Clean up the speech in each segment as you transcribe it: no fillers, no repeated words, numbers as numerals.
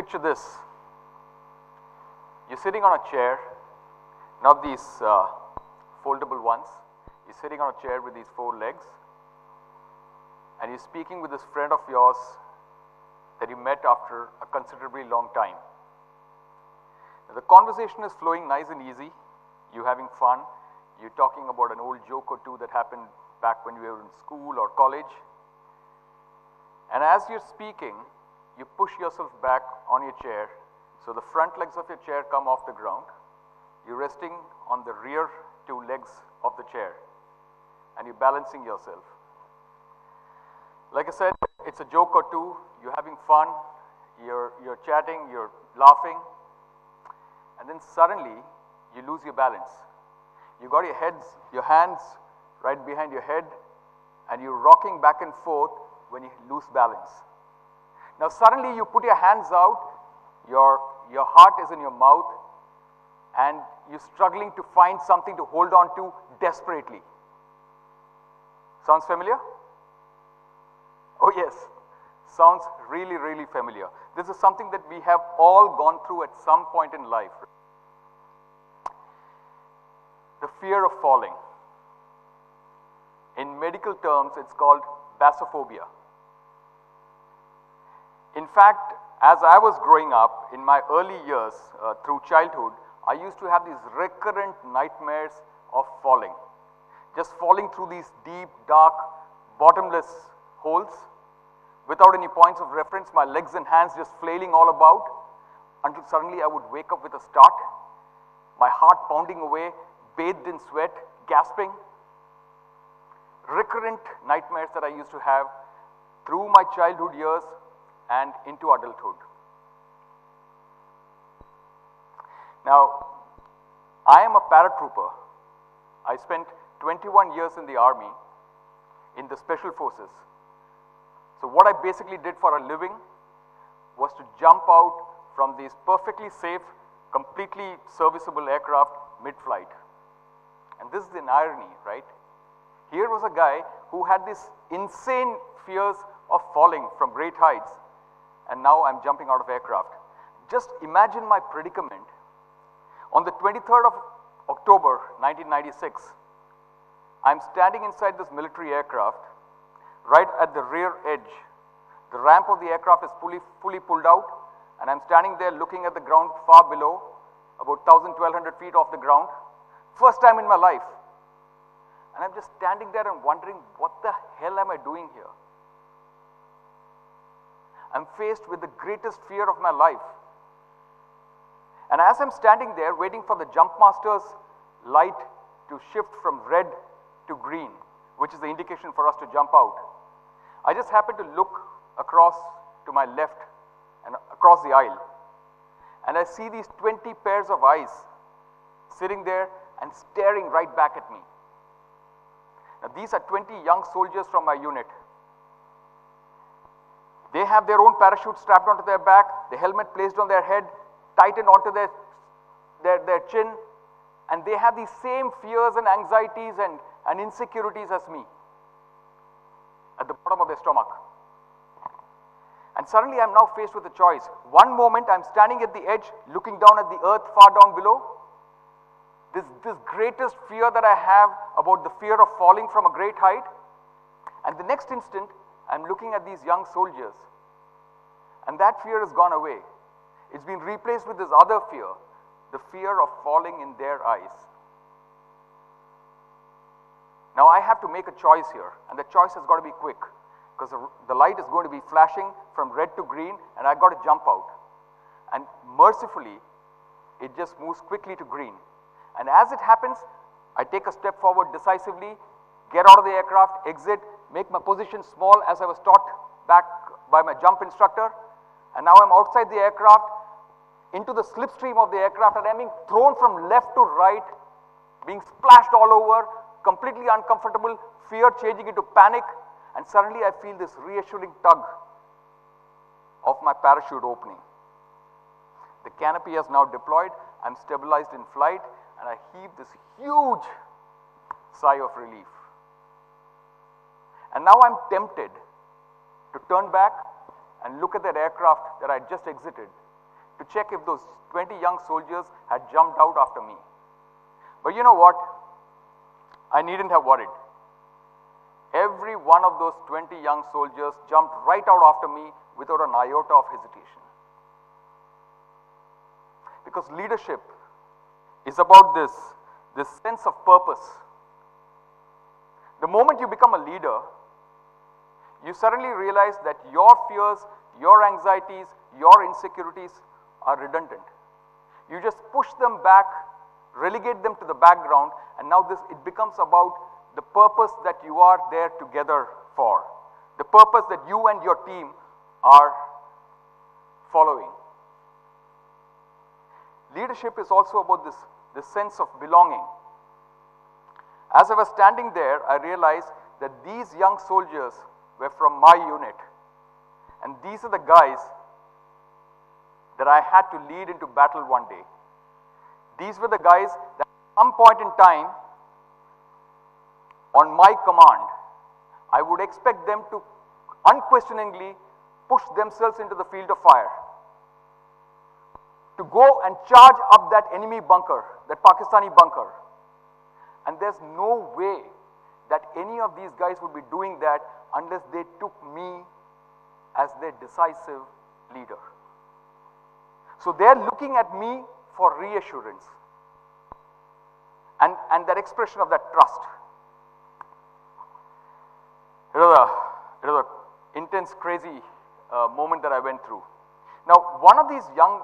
picture this. You're sitting on a chair, not these foldable ones. You're sitting on a chair with these 4 legs, and you're speaking with this friend of yours that you met after a considerably long time. Now, the conversation is flowing nice and easy. You're having fun. You're talking about an old joke or two that happened back when you were in school or college. And as you're speaking, you push yourself back on your chair, so the front legs of your chair come off the ground. You're resting on the rear 2 legs of the chair, and you're balancing yourself. Like I said, it's a joke or two, you're having fun, you're chatting, you're laughing, and then suddenly you lose your balance. You got your hands right behind your head, and you're rocking back and forth when you lose balance. Now suddenly you put your hands out, your heart is in your mouth, and you're struggling to find something to hold on to desperately. Sounds familiar? Oh yes, sounds really, really familiar. This is something that we have all gone through at some point in life. The fear of falling. In medical terms, it's called basophobia. In fact, as I was growing up, in my early years, through childhood, I used to have these recurrent nightmares of falling. Just falling through these deep, dark, bottomless holes without any points of reference, my legs and hands just flailing all about, until suddenly I would wake up with a start, my heart pounding away, bathed in sweat, gasping. Recurrent nightmares that I used to have through my childhood years and into adulthood. Now, I am a paratrooper. I spent 21 years in the army in the special forces. So what I basically did for a living was to jump out from these perfectly safe, completely serviceable aircraft mid-flight. And this is an irony, right? Here was a guy who had this insane fears of falling from great heights, and now I'm jumping out of aircraft. Just imagine my predicament. On the 23rd of October 1996, I'm standing inside this military aircraft, right at the rear edge. The ramp of the aircraft is fully pulled out, and I'm standing there looking at the ground far below, about 1,200 feet off the ground. First time in my life. And I'm just standing there and wondering, what the hell am I doing here? I'm faced with the greatest fear of my life. And as I'm standing there waiting for the jump master's light to shift from red to green, which is the indication for us to jump out, I just happened to look across to my left and across the aisle, and I see these 20 pairs of eyes sitting there and staring right back at me. Now these are 20 young soldiers from my unit. They have their own parachute strapped onto their back, the helmet placed on their head, tightened onto their chin, and they have these same fears and anxieties and insecurities as me at the bottom of their stomach. And suddenly I'm now faced with a choice. One moment I'm standing at the edge looking down at the earth far down below. This greatest fear that I have about the fear of falling from a great height. And the next instant I'm looking at these young soldiers, and that fear has gone away. It's been replaced with this other fear, the fear of falling in their eyes. Now I have to make a choice here, and the choice has got to be quick, because the light is going to be flashing from red to green, and I've got to jump out. And mercifully, it just moves quickly to green. And as it happens, I take a step forward decisively, get out of the aircraft, exit, make my position small as I was taught back by my jump instructor, and now I'm outside the aircraft, into the slipstream of the aircraft, and I'm being thrown from left to right, being splashed all over, completely uncomfortable, fear changing into panic, and suddenly I feel this reassuring tug of my parachute opening. The canopy has now deployed, I'm stabilized in flight, and I heave this huge sigh of relief. And now I'm tempted to turn back and look at that aircraft that I just exited to check if those 20 young soldiers had jumped out after me. But you know what? I needn't have worried. Every one of those 20 young soldiers jumped right out after me without an iota of hesitation. Because leadership is about this sense of purpose. The moment you become a leader, you suddenly realize that your fears, your anxieties, your insecurities are redundant. You just push them back, relegate them to the background, and now it becomes about the purpose that you are there together for, the purpose that you and your team are following. Leadership is also about this sense of belonging. As I was standing there, I realized that these young soldiers were from my unit, and these are the guys that I had to lead into battle one day. These were the guys that at some point in time, on my command, I would expect them to unquestioningly push themselves into the field of fire, to go and charge up that enemy bunker, that Pakistani bunker. And there's no way that any of these guys would be doing that unless they took me as their decisive leader. So they're looking at me for reassurance and that expression of that trust. It was an intense, crazy moment that I went through. Now, one of these young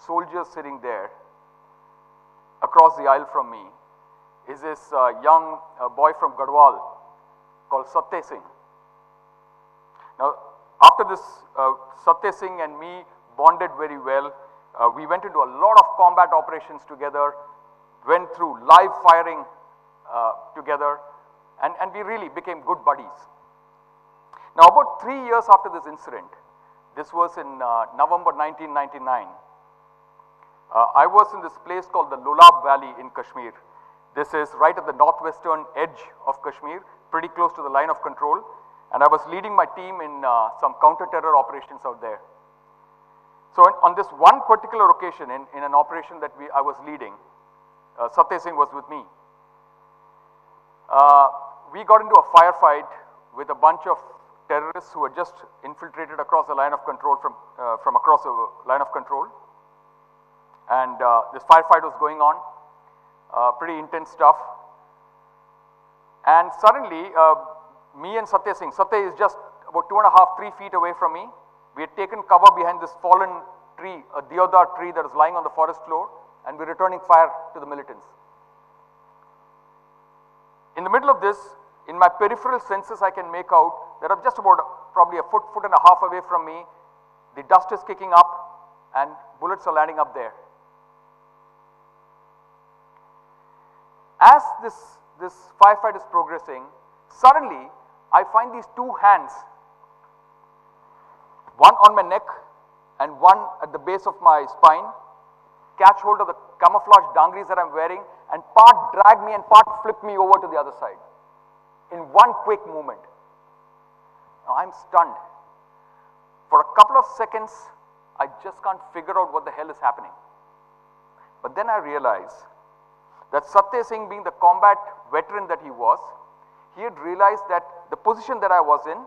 soldiers sitting there across the aisle from me is this young boy from Garhwal called Satya Singh. Now, after this, Satya Singh and me bonded very well. We went into a lot of combat operations together, went through live firing together, and we really became good buddies. Now, about 3 years after this incident, this was in November 1999, I was in this place called the Lulab Valley in Kashmir. This is right at the northwestern edge of Kashmir, pretty close to the line of control, and I was leading my team in some counter-terror operations out there. So on this one particular occasion, in an operation that I was leading, Satya Singh was with me. We got into a firefight with a bunch of terrorists who had just infiltrated across the line of control from across the line of control. And this firefight was going on, pretty intense stuff. And suddenly, me and Satya Singh, Satya is just about 2.5, 3 feet away from me. We had taken cover behind this fallen tree, a deodar tree that was lying on the forest floor, and we're returning fire to the militants. In the middle of this, in my peripheral senses, I can make out that I'm just about probably a foot and a half away from me. The dust is kicking up and bullets are landing up there. As this firefight is progressing, suddenly I find these two hands, one on my neck and one at the base of my spine, catch hold of the camouflage dangris that I'm wearing and part drag me and part flip me over to the other side in one quick movement. Now I'm stunned. For a couple of seconds, I just can't figure out what the hell is happening. But then I realize that Satya Singh, being the combat veteran that he was, he had realized that the position that I was in,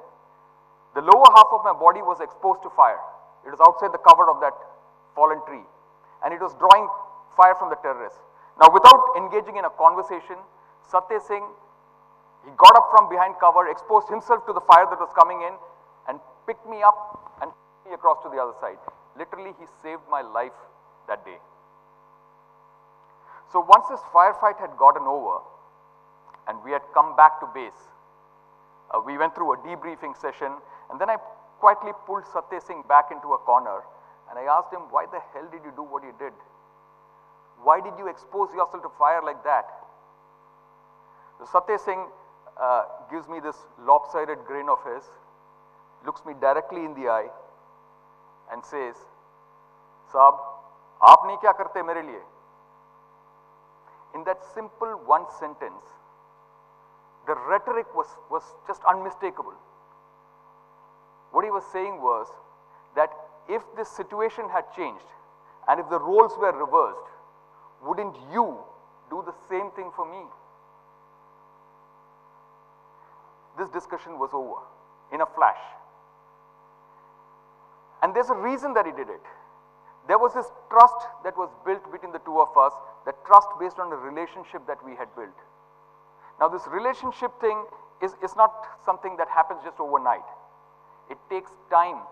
the lower half of my body was exposed to fire. It was outside the cover of that fallen tree, and it was drawing fire from the terrorists. Now, without engaging in a conversation, Satya Singh, he got up from behind cover, exposed himself to the fire that was coming in, and picked me up and took me across to the other side. Literally, he saved my life that day. So once this firefight had gotten over and we had come back to base, we went through a debriefing session, and then I quietly pulled Satya Singh back into a corner and I asked him, why the hell did you do what you did? Why did you expose yourself to fire like that? So Satya Singh gives me this lopsided grin of his, looks me directly in the eye and says, Saab, aap nahi kya karte mere liye? In that simple one sentence, the rhetoric was just unmistakable. What he was saying was that if this situation had changed, And if the roles were reversed, wouldn't you do the same thing for me? This discussion was over in a flash. And there's a reason that he did it. There was this trust that was built between the two of us, that trust based on the relationship that we had built. Now this relationship thing is not something that happens just overnight. It takes time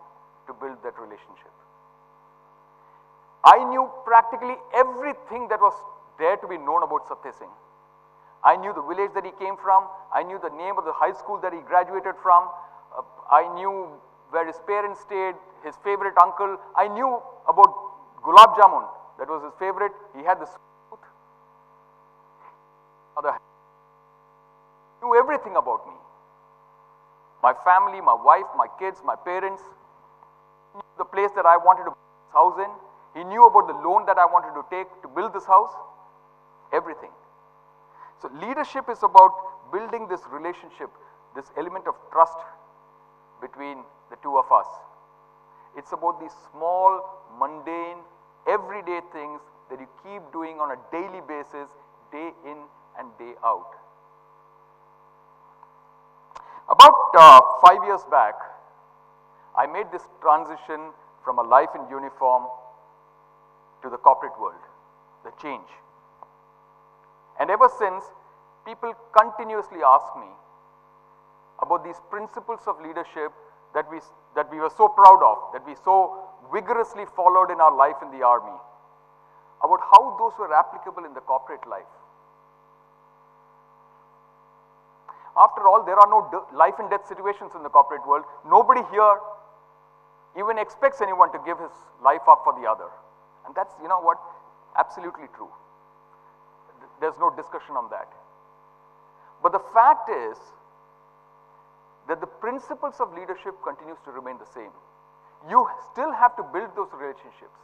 to build that relationship. I knew practically everything that was there to be known about Satya Singh. I knew the village that he came from, I knew the name of the high school that he graduated from, I knew where his parents stayed, his favorite uncle. I knew about gulab jamun, that was his favorite. He had this tooth. He knew everything about me. My family, my wife, my kids, my parents. He knew the place that I wanted to build this house in. He knew about the loan that I wanted to take to build this house. Everything. So leadership is about building this relationship, this element of trust between the two of us. It's about these small, mundane, everyday things that you keep doing on a daily basis, day in and day out. About 5 years back, I made this transition from a life in uniform to the corporate world, the change. And ever since, people continuously ask me about these principles of leadership that we were so proud of, that we so vigorously followed in our life in the army, about how those were applicable in the corporate life. After all, there are no life and death situations in the corporate world. Nobody here even expects anyone to give his life up for the other. And that's, you know what, absolutely true. There's no discussion on that. But the fact is that the principles of leadership continues to remain the same. You still have to build those relationships.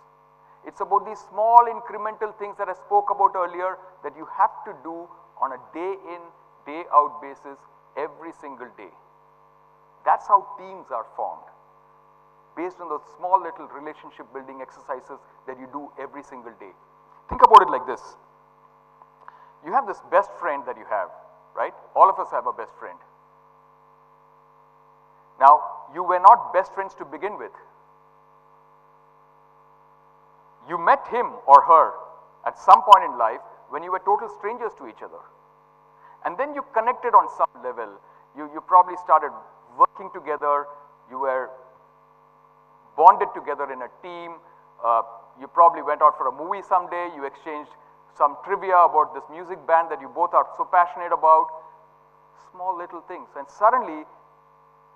It's about these small incremental things that I spoke about earlier that you have to do on a day in, day out basis every single day. That's how teams are formed, based on those small little relationship building exercises that you do every single day. Think about it like this. You have this best friend that you have, right? All of us have a best friend. Now, you were not best friends to begin with. You met him or her at some point in life when you were total strangers to each other. And then you connected on some level. You probably started working together. You were bonded together in a team. You probably went out for a movie someday. You exchanged some trivia about this music band that you both are so passionate about. Small little things. And suddenly,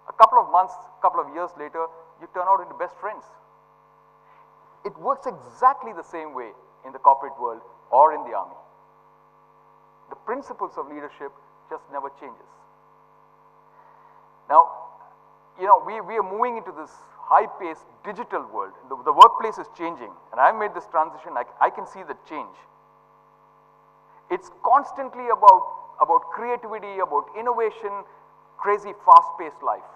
a couple of months, couple of years later, you turn out into best friends. It works exactly the same way in the corporate world or in the army. The principles of leadership just never changes. Now, you know, we are moving into this high-paced digital world. The workplace is changing, and I've made this transition. I can see the change. It's constantly about creativity, about innovation, crazy fast-paced life.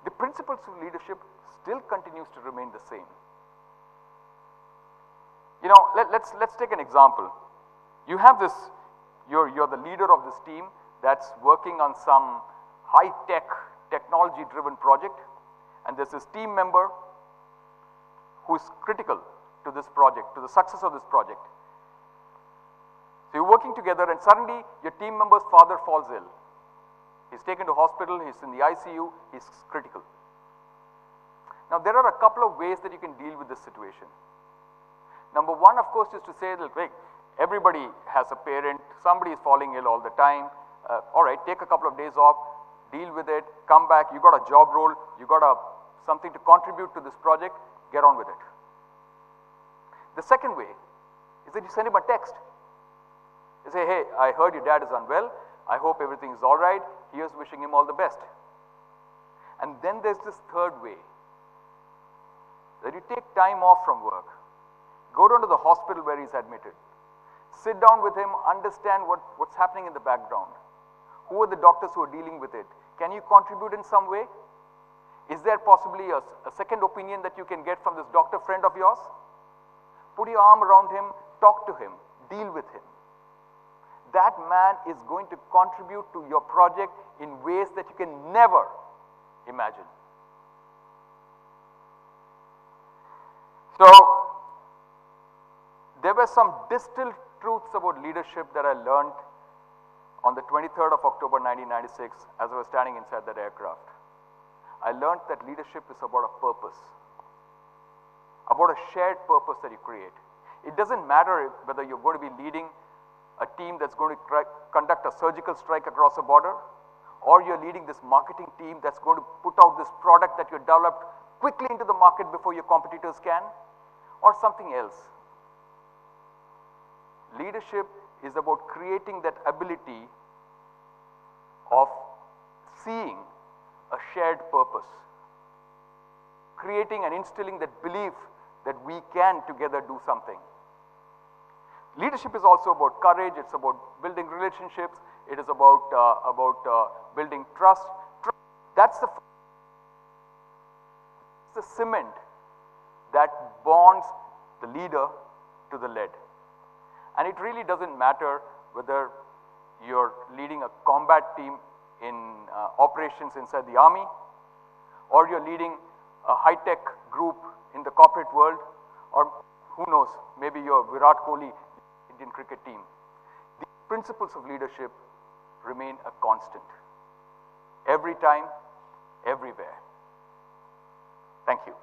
The principles of leadership still continues to remain the same. You know, let's take an example. You have this, you're the leader of this team that's working on some high-tech, technology-driven project, and there's this team member who is critical to this project, to the success of this project. So you're working together, and suddenly your team member's father falls ill. He's taken to hospital, he's in the ICU, he's critical. Now there are a couple of ways that you can deal with this situation. Number one, of course, is to say that, hey, everybody has a parent, somebody is falling ill all the time. All right, take a couple of days off, deal with it, come back, you got a job role, you got something to contribute to this project, get on with it. The second way is that you send him a text. You say, hey, I heard your dad is unwell, I hope everything is all right, here's wishing him all the best. And then there's this third way, that you take time off from work, go down to the hospital where he's admitted, sit down with him, understand what's happening in the background. Who are the doctors who are dealing with it? Can you contribute in some way? Is there possibly a second opinion that you can get from this doctor friend of yours? put your arm around him, talk to him, deal with him. That man is going to contribute to your project in ways that you can never imagine. So, there were some distilled truths about leadership that I learned on the 23rd of October 1996 as I was standing inside that aircraft. I learned that leadership is about a purpose, about a shared purpose that you create. It doesn't matter whether you're going to be leading a team that's going to conduct a surgical strike across a border, or you're leading this marketing team that's going to put out this product that you developed quickly into the market before your competitors can, or something else. Leadership is about creating that ability of seeing a shared purpose, creating and instilling that belief that we can together do something. Leadership is also about courage, it's about building relationships, it is about building trust. That's the cement that bonds the leader to the led. And it really doesn't matter whether you're leading a combat team in operations inside the army, or you're leading a high-tech group in the corporate world, or who knows, maybe you're Virat Kohli Indian cricket team. The principles of leadership remain a constant. Every time, everywhere. Thank you.